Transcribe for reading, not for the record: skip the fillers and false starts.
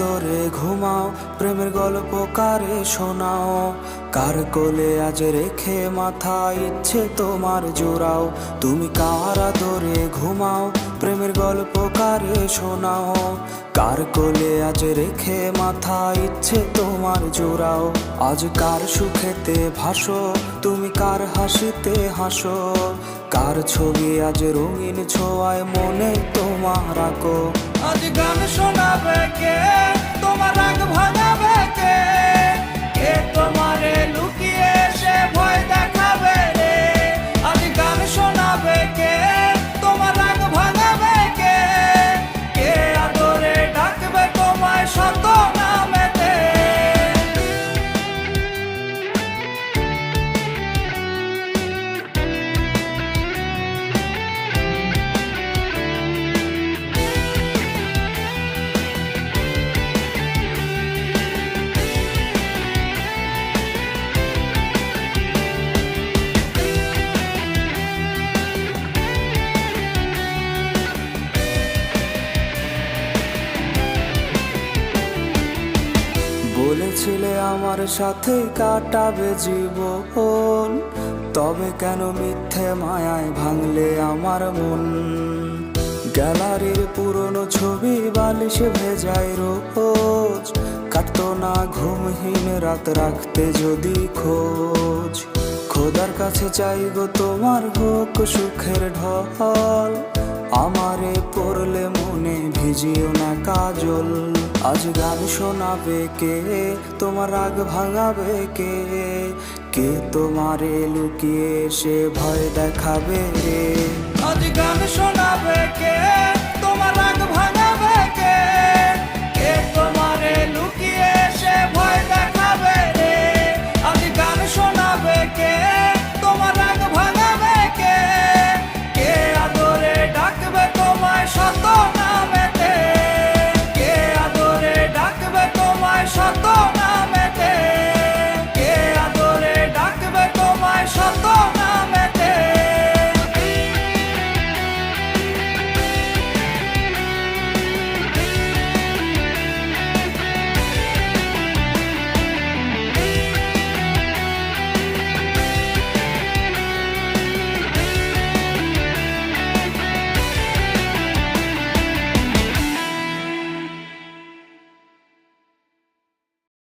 আদরে ঘুমাও, প্রেমের গল্প কারে শোনাও। কার কোলে আজ রেখে মাথা ইচ্ছে তোমার জোড়াও। তুমি কার আদরে ঘুমাও, প্রেমের গল্প কারে শোনাও। কার কোলে আজ রেখে মাথা ইচ্ছে তোমার জোড়াও। আজ কার সুখেতে ভাসো, তুমি কার হাসিতে হাসো। কার ছবি আজ রঙিন ছোঁয়ায় মনে তোমার আঁকো। আজ গান শোনাবে কে, তোমার রাগ ভাঙাবে কে? কে তোমারে লুকিয়ে সে ভয় দেখাবে রে? আজ গান শোনাবে কে, তোমার রাগ ভাঙাবে কে? কে আদরে ডাকবে তোমায় শত নামেতে? বলেছিলে আমার সাথে কাটাবে জীবন, তবে কেন মিথ্যে মায়ায় ভাঙলে আমার মন? গ্যালারির পুরনো ছবি বালিশে ভেজায় রোজ, কাটতো না ঘুমহীন রাত রাখতে যদি খোঁজ। খোদার কাছে চাইগো তোমার হোক সুখের ঢল, আমারে পড়লে মনে ভিজিও না কাজল। আজ গান শোনাবে কে, তোমার রাগ ভাঙাবে কে? কে তোমারে লুকিয়ে সে ভয় দেখাবে রে? আজ গান শোনাবে কে,